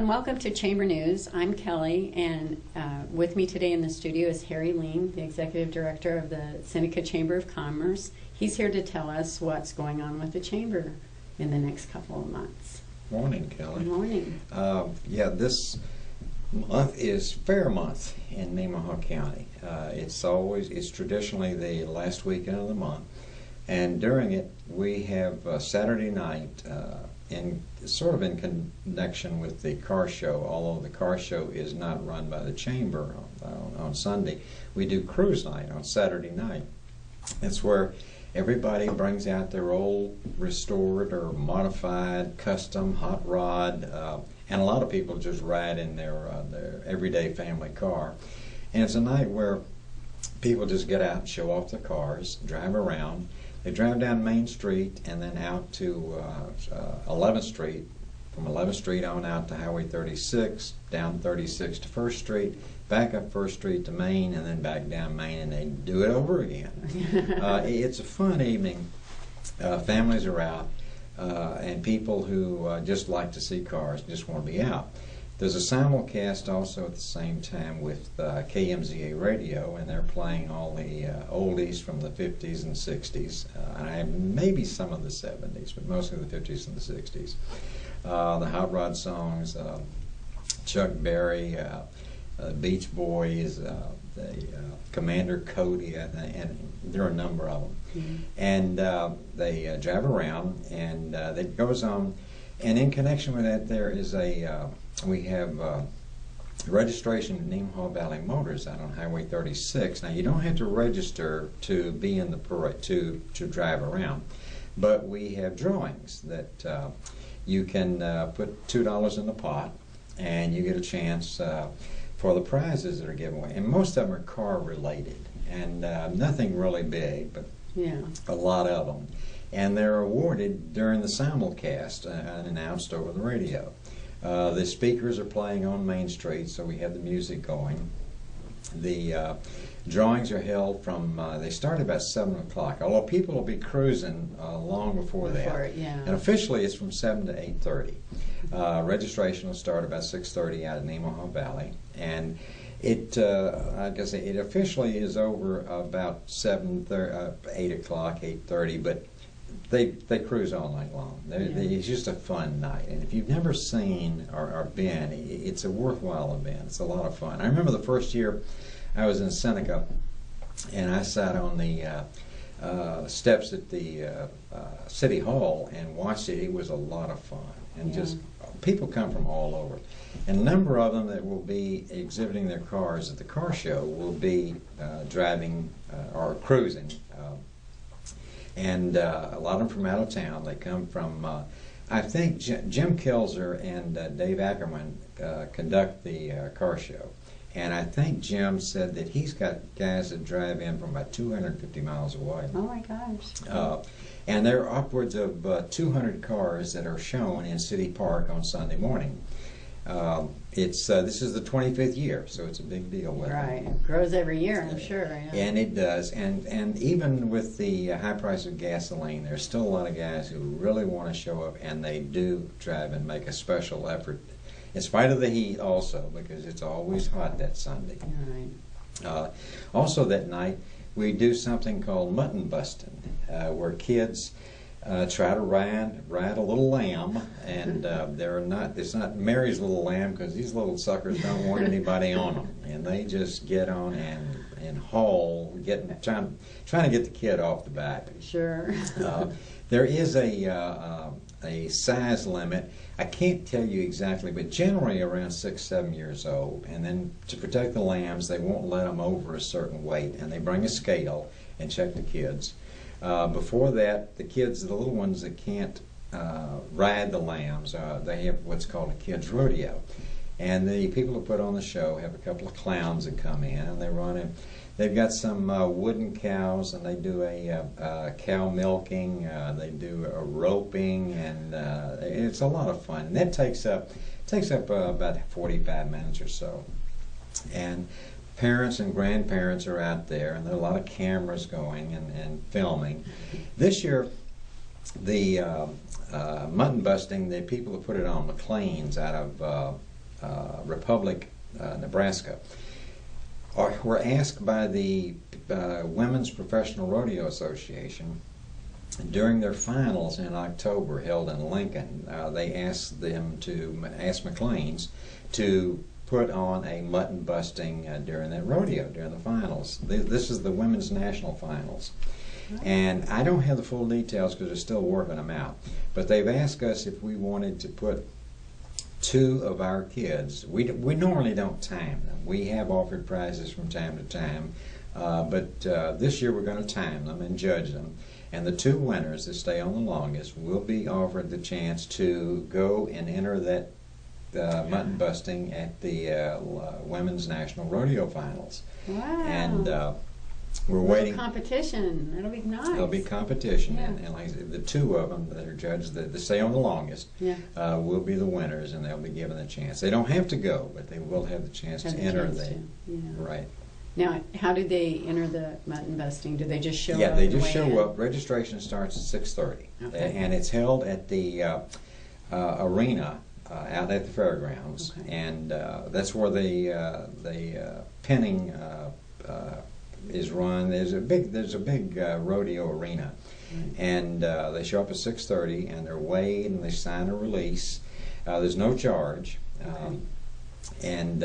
and welcome to Chamber News. I'm Kelly, and with me today in the studio is Harry Lean, the Executive Director of the Seneca Chamber of Commerce. He's here to tell us what's going on with the Chamber in the next couple of months. Morning, Kelly. Good morning. Yeah, this month is Fair Month in Nemaha County. It's traditionally the last weekend of the month, and during it we have Saturday night in connection with the car show. Although the car show is not run by the Chamber on Sunday, we do cruise night on Saturday night. It's where everybody brings out their old restored or modified custom hot rod, and a lot of people just ride in their everyday family car. And it's a night where people just get out and show off their cars, drive around. They drive down Main Street and then out to 11th Street, from 11th Street on out to Highway 36, down 36 to 1st Street, back up 1st Street to Main, and then back down Main, and they do it over again. It's a fun evening. Families are out, and people who just like to see cars, just want to be out. There's a simulcast also at the same time with KMZA Radio, and they're playing all the oldies from the 50s and 60s, and maybe some of the 70s, but mostly the 50s and the 60s. The hot rod songs, Chuck Berry, Beach Boys, the Commander Cody, and there are a number of them. Mm-hmm. And they drive around, and it goes on. And in connection with that, there is we have registration at Nemaha Valley Motors out on Highway 36. Now, you don't have to register to be in the parade, to drive around, but we have drawings that you can put $2 in the pot, and you get a chance for the prizes that are given away. And most of them are car related, and nothing really big, but yeah, a lot of them. And they're awarded during the simulcast and announced over the radio. The speakers are playing on Main Street, so we have the music going. The drawings are held from, they start about 7 o'clock, although people will be cruising long before that. Yeah. And officially it's from 7 to 8:30. Registration will start about 6:30 out of Nemaha Valley. And it, like I say, it officially is over about 8 o'clock, 8:30, but they cruise all night long. It's just a fun night, and if you've never seen or been, it's a worthwhile event. It's a lot of fun. I remember the first year I was in Seneca, and I sat on the steps at the City Hall and watched it. It was a lot of fun, and just people come from all over. And a number of them that will be exhibiting their cars at the car show will be driving or cruising. And a lot of them from out of town. They come from, I think Jim Kilzer and Dave Ackerman conduct the car show. And I think Jim said that he's got guys that drive in from about 250 miles away. Oh my gosh. And there are upwards of 200 cars that are shown in City Park on Sunday morning. This is the 25th year, so it's a big deal. Right, it grows every year, I'm sure. Yeah. And it does, and even with the high price of gasoline, there's still a lot of guys who really want to show up, and they do drive and make a special effort, in spite of the heat also, because it's always hot that Sunday. Right. Also that night, we do something called Mutton Bustin, where kids try to ride a little lamb, and it's not Mary's little lamb, because these little suckers don't want anybody on them, and they just get on and haul, trying to get the kid off the back. Sure. There is a size limit. I can't tell you exactly, but generally around 6-7 years old. And then to protect the lambs, they won't let them over a certain weight, and they bring a scale and check the kids. Before that, the kids, the little ones that can't ride the lambs, they have what's called a kids' rodeo. And the people who put on the show have a couple of clowns that come in, and they run in. They've got some wooden cows, and they do a cow milking, they do a roping, and it's a lot of fun. And that takes up about 45 minutes or so. And parents and grandparents are out there, and there are a lot of cameras going and filming. This year, the mutton busting, the people who put it on, McLean's out of Republic, Nebraska, were asked by the Women's Professional Rodeo Association during their finals in October held in Lincoln. They asked McLean's to put on a mutton busting during that rodeo, during the finals. This is the women's national finals. And I don't have the full details because they're still working them out. But they've asked us if we wanted to put 2 of our kids. We normally don't time them. We have offered prizes from time to time, but this year we're going to time them and judge them. And the 2 winners that stay on the longest will be offered the chance to go and enter that mutton busting at the Women's National Rodeo Finals. Wow. And we're waiting. Competition. That'll be nice. There'll be competition, Yeah. and like I said, the 2 of them that are judged that stay on the longest will be the winners, and they'll be given the chance. They don't have to go, but they will have the chance to enter. Right. Now, how do they enter the mutton busting? Do they just show up? Yeah, they just show up. Registration starts at 6:30, and it's held at the arena out at the fairgrounds, and that's where the pinning is run. There's a big rodeo arena, and they show up at 6:30, and they're weighed and they sign a release. There's no charge, and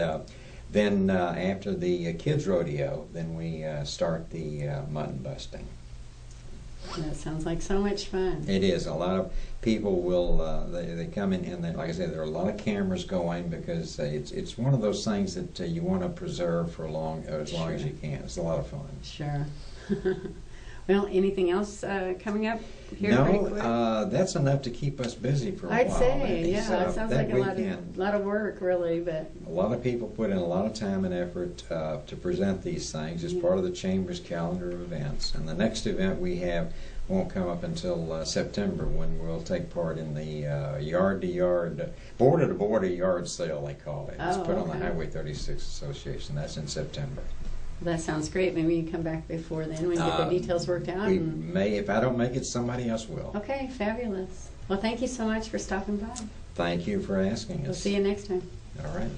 then after the kids rodeo, then we start the mutton busting. That sounds like so much fun. It is. A lot of people will they come in, and like I said, there are a lot of cameras going because it's one of those things that you want to preserve for as long as you can. It's a lot of fun. Sure. Well, anything else coming up here? No, that's enough to keep us busy for a while. I'd say, yeah. It sounds like a lot of work, really. But a lot of people put in a lot of time and effort to present these things as part of the Chamber's calendar of events. And the next event we have won't come up until September, when we'll take part in the yard-to-yard, border-to-border yard sale, they call it. It's put on the Highway 36 Association. That's in September. That sounds great. Maybe you can come back before then. We can get the details worked out. We may. If I don't make it, somebody else will. Okay, fabulous. Well, thank you so much for stopping by. Thank you for asking us. We'll see you next time. All right.